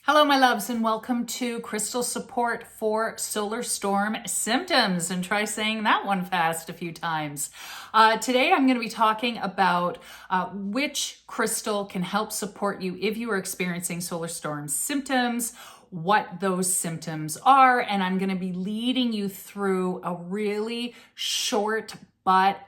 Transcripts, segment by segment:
Hello, my loves, and welcome to Crystal Support for Solar Storm Symptoms. And try saying that one fast a few times. Today, I'm going to be talking about which crystal can help support you if you are experiencing solar storm symptoms, what those symptoms are, and I'm going to be leading you through a really short but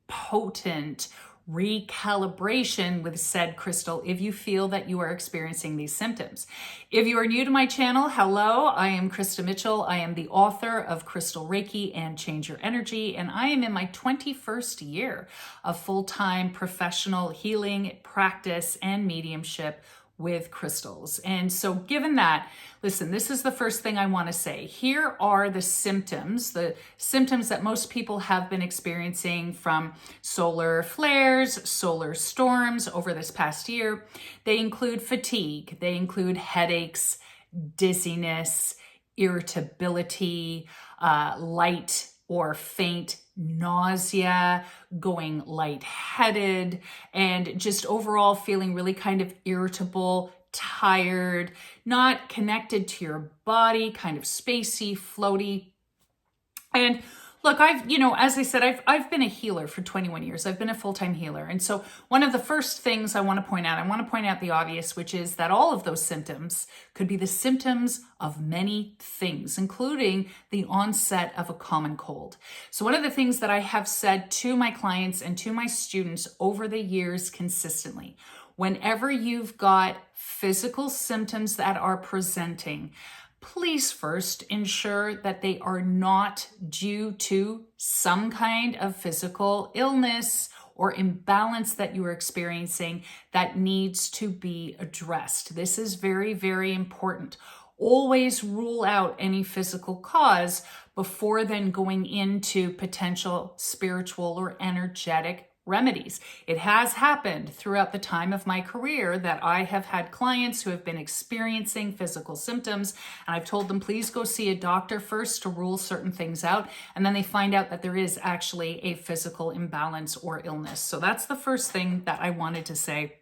potent recalibration with said crystal if you feel that you are experiencing these symptoms. If you are new to my channel, hello, I am Krista Mitchell. I am the author of Crystal Reiki and Change Your Energy, and I am in my 21st year of full-time professional healing practice and mediumship with crystals. And so given that, listen, this is the first thing I want to say. Here are the symptoms that most people have been experiencing from solar flares, solar storms over this past year. They include fatigue, they include headaches, dizziness, irritability, light or faint nausea, going lightheaded, and just overall feeling really kind of irritable, tired, not connected to your body, kind of spacey, floaty. And look, as I said, I've been a healer for 21 years. I've been a full-time healer. And so one of the first things I want to point out the obvious, which is that all of those symptoms could be the symptoms of many things, including the onset of a common cold. So one of the things that I have said to my clients and to my students over the years consistently, whenever you've got physical symptoms that are presenting, please first ensure that they are not due to some kind of physical illness or imbalance that you are experiencing that needs to be addressed. This is very, very important. Always rule out any physical cause before then going into potential spiritual or energetic remedies. It has happened throughout the time of my career that I have had clients who have been experiencing physical symptoms, and I've told them, please go see a doctor first to rule certain things out, and then they find out that there is actually a physical imbalance or illness. So that's the first thing that I wanted to say.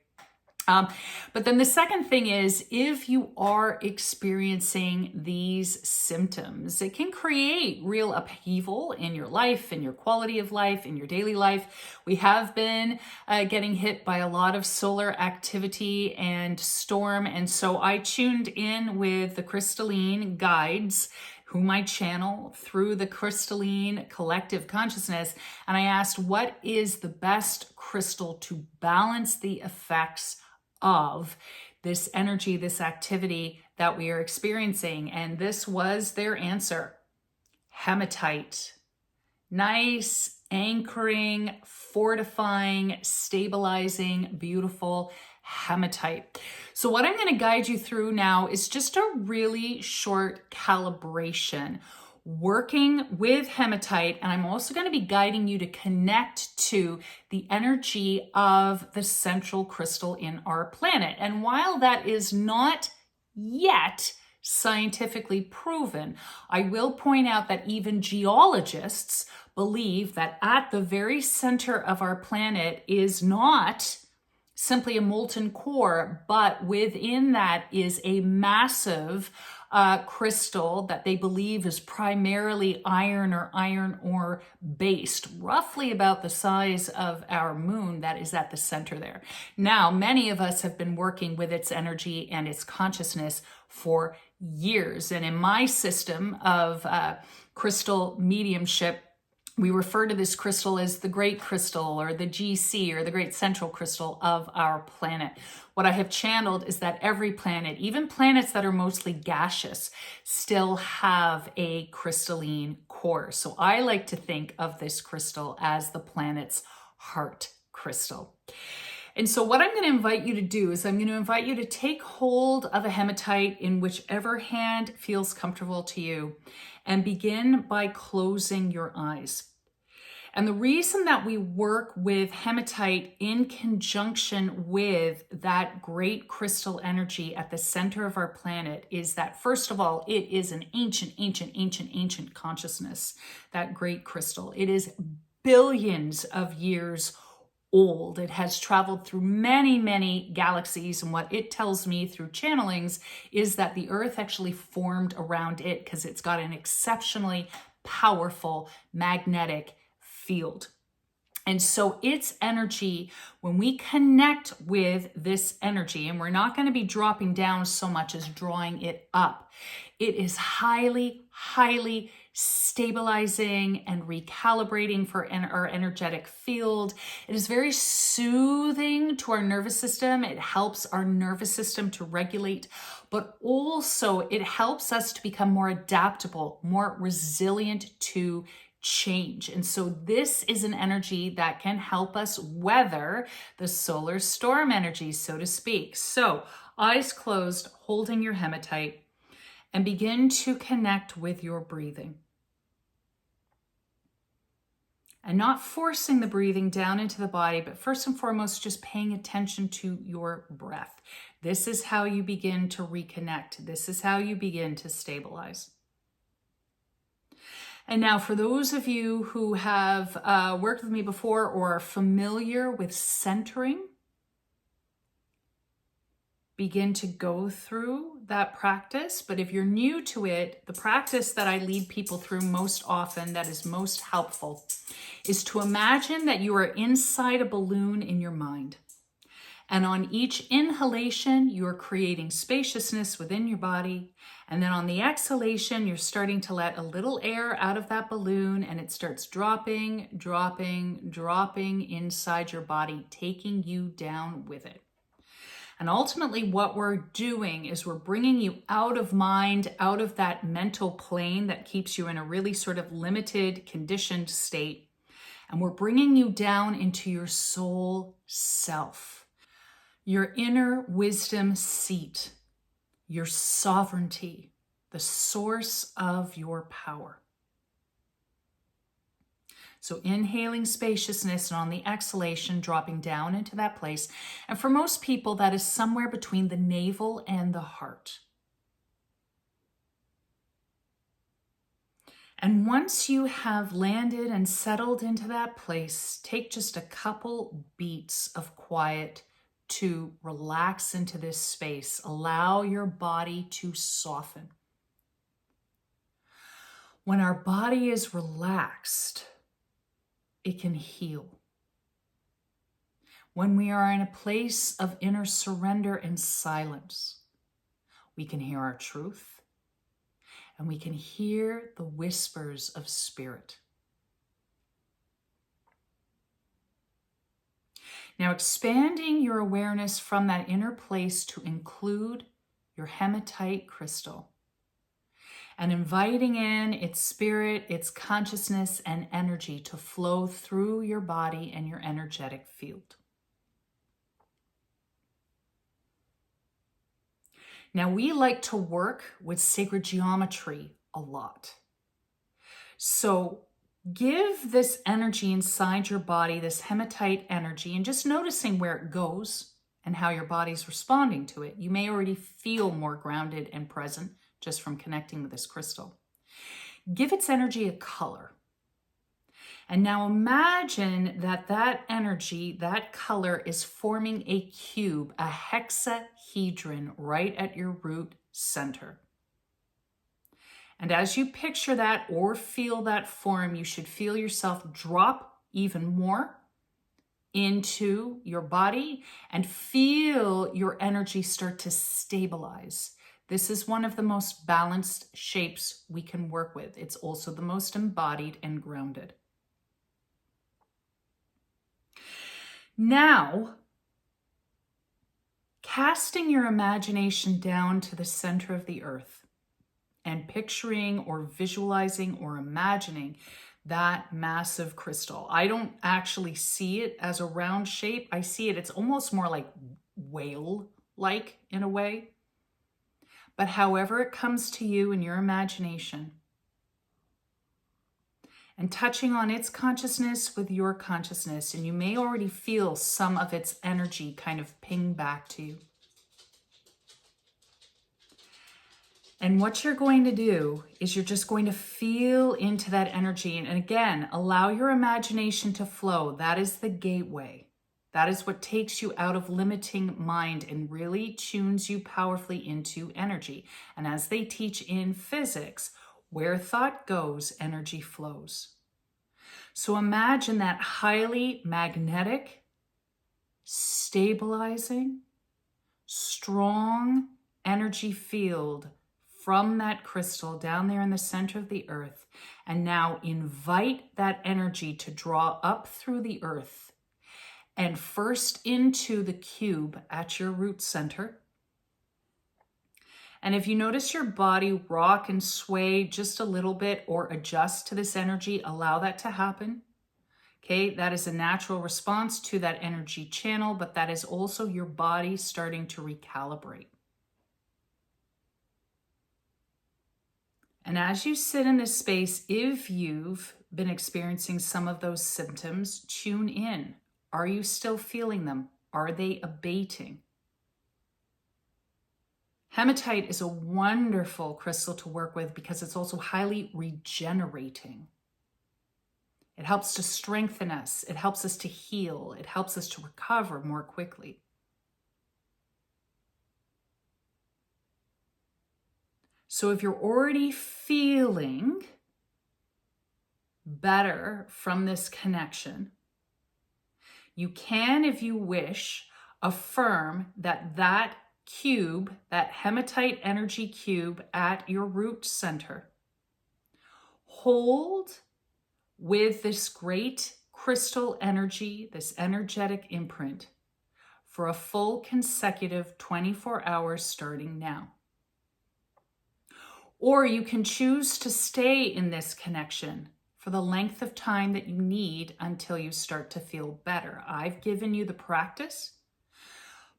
But then the second thing is, if you are experiencing these symptoms, it can create real upheaval in your life, in your quality of life, in your daily life. We have been getting hit by a lot of solar activity and storm. And so I tuned in with the crystalline guides whom I channel through the crystalline collective consciousness. And I asked, what is the best crystal to balance the effects of this energy, this activity that we are experiencing? And this was their answer: hematite. Nice, anchoring, fortifying, stabilizing, beautiful hematite. So what I'm going to guide you through now is just a really short calibration working with hematite, and I'm also going to be guiding you to connect to the energy of the central crystal in our planet. And while that is not yet scientifically proven, I will point out that even geologists believe that at the very center of our planet is not simply a molten core, but within that is a massive crystal that they believe is primarily iron or iron ore based, roughly about the size of our moon, that is at the center there. Now, many of us have been working with its energy and its consciousness for years. And in my system of crystal mediumship, we refer to this crystal as the great crystal or the GC or the great central crystal of our planet. What I have channeled is that every planet, even planets that are mostly gaseous, still have a crystalline core. So I like to think of this crystal as the planet's heart crystal. And so what I'm going to invite you to do is I'm going to invite you to take hold of a hematite in whichever hand feels comfortable to you, and begin by closing your eyes. And the reason that we work with hematite in conjunction with that great crystal energy at the center of our planet is that, first of all, it is an ancient consciousness, that great crystal. It is billions of years old. It has traveled through many, many galaxies. And what it tells me through channelings is that the Earth actually formed around it because it's got an exceptionally powerful magnetic field. And so its energy, when we connect with this energy, and we're not going to be dropping down so much as drawing it up, it is highly, highly stabilizing and recalibrating for our energetic field. It is very soothing to our nervous system. It helps our nervous system to regulate, but also it helps us to become more adaptable, more resilient to change. And so this is an energy that can help us weather the solar storm energy, so to speak. So eyes closed, holding your hematite, and begin to connect with your breathing. And not forcing the breathing down into the body, but first and foremost, just paying attention to your breath. This is how you begin to reconnect. This is how you begin to stabilize. And now for those of you who have worked with me before or are familiar with centering, begin to go through that practice. But if you're new to it, the practice that I lead people through most often that is most helpful is to imagine that you are inside a balloon in your mind. And on each inhalation, you're creating spaciousness within your body. And then on the exhalation, you're starting to let a little air out of that balloon and it starts dropping, dropping, dropping inside your body, taking you down with it. And ultimately what we're doing is we're bringing you out of mind, out of that mental plane that keeps you in a really sort of limited, conditioned state. And we're bringing you down into your soul self. Your inner wisdom seat, your sovereignty, the source of your power. So inhaling spaciousness and on the exhalation, dropping down into that place. And for most people, that is somewhere between the navel and the heart. And once you have landed and settled into that place, take just a couple beats of quiet to relax into this space. Allow your body to soften. When our body is relaxed, it can heal. When we are in a place of inner surrender and silence, we can hear our truth and we can hear the whispers of spirit. Now expanding your awareness from that inner place to include your hematite crystal and inviting in its spirit, its consciousness, and energy to flow through your body and your energetic field. Now we like to work with sacred geometry a lot. So give this energy inside your body, this hematite energy, and just noticing where it goes and how your body's responding to it. You may already feel more grounded and present just from connecting with this crystal. Give its energy a color. And now imagine that that energy, that color is forming a cube, a hexahedron right at your root center. And as you picture that or feel that form, you should feel yourself drop even more into your body and feel your energy start to stabilize. This is one of the most balanced shapes we can work with. It's also the most embodied and grounded. Now, casting your imagination down to the center of the earth, and picturing or visualizing or imagining that massive crystal. I don't actually see it as a round shape. I see it, it's almost more like whale-like in a way. But however it comes to you in your imagination, and touching on its consciousness with your consciousness, and you may already feel some of its energy kind of ping back to you. And what you're going to do is you're just going to feel into that energy. And again, allow your imagination to flow. That is the gateway. That is what takes you out of limiting mind and really tunes you powerfully into energy. And as they teach in physics, where thought goes, energy flows. So imagine that highly magnetic, stabilizing, strong energy field from that crystal down there in the center of the earth. And now invite that energy to draw up through the earth and first into the cube at your root center. And if you notice your body rock and sway just a little bit or adjust to this energy, allow that to happen. Okay, that is a natural response to that energy channel, but that is also your body starting to recalibrate. And as you sit in this space, if you've been experiencing some of those symptoms, tune in. Are you still feeling them? Are they abating? Hematite is a wonderful crystal to work with because it's also highly regenerating. It helps to strengthen us. It helps us to heal. It helps us to recover more quickly. So if you're already feeling better from this connection, you can, if you wish, affirm that that cube, that hematite energy cube at your root center, hold with this great crystal energy, this energetic imprint, for a full consecutive 24 hours starting now. Or you can choose to stay in this connection for the length of time that you need until you start to feel better. I've given you the practice.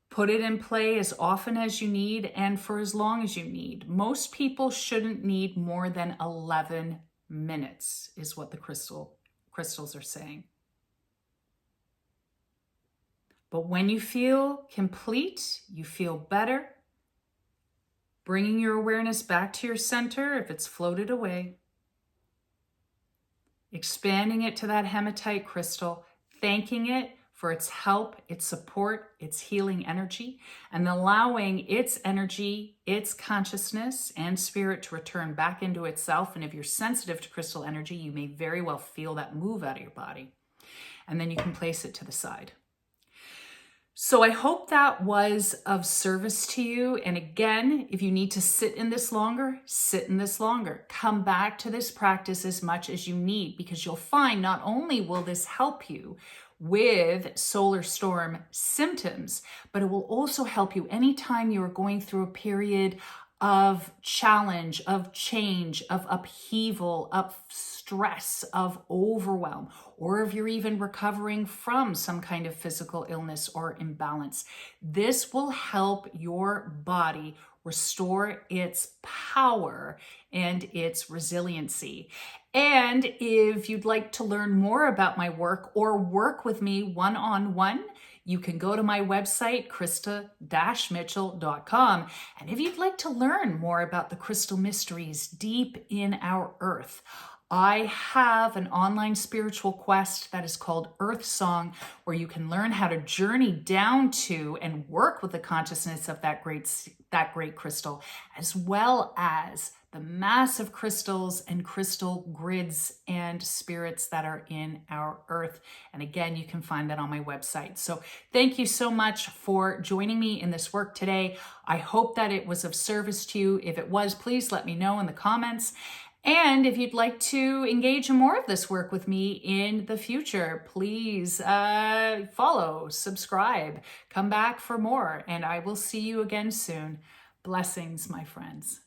Put it in play as often as you need and for as long as you need. Most people shouldn't need more than 11 minutes, is what the crystals are saying. But when you feel complete, you feel better, bringing your awareness back to your center if it's floated away, expanding it to that hematite crystal, thanking it for its help, its support, its healing energy, and allowing its energy, its consciousness and spirit to return back into itself. And if you're sensitive to crystal energy, you may very well feel that move out of your body. And then you can place it to the side. So I hope that was of service to you. And again, if you need to sit in this longer, sit in this longer. Come back to this practice as much as you need, because you'll find not only will this help you with solar storm symptoms, but it will also help you anytime you are going through a period of challenge, of change, of upheaval, of stress, of overwhelm, or if you're even recovering from some kind of physical illness or imbalance. This will help your body restore its power and its resiliency. And if you'd like to learn more about my work or work with me one-on-one, you can go to my website, krista-mitchell.com. And if you'd like to learn more about the crystal mysteries deep in our earth, I have an online spiritual quest that is called Earth Song, where you can learn how to journey down to and work with the consciousness of that great crystal, as well as the massive crystals and crystal grids and spirits that are in our earth. And again, you can find that on my website. So thank you so much for joining me in this work today. I hope that it was of service to you. If it was, please let me know in the comments. And if you'd like to engage in more of this work with me in the future, please follow, subscribe, come back for more, and I will see you again soon. Blessings, my friends.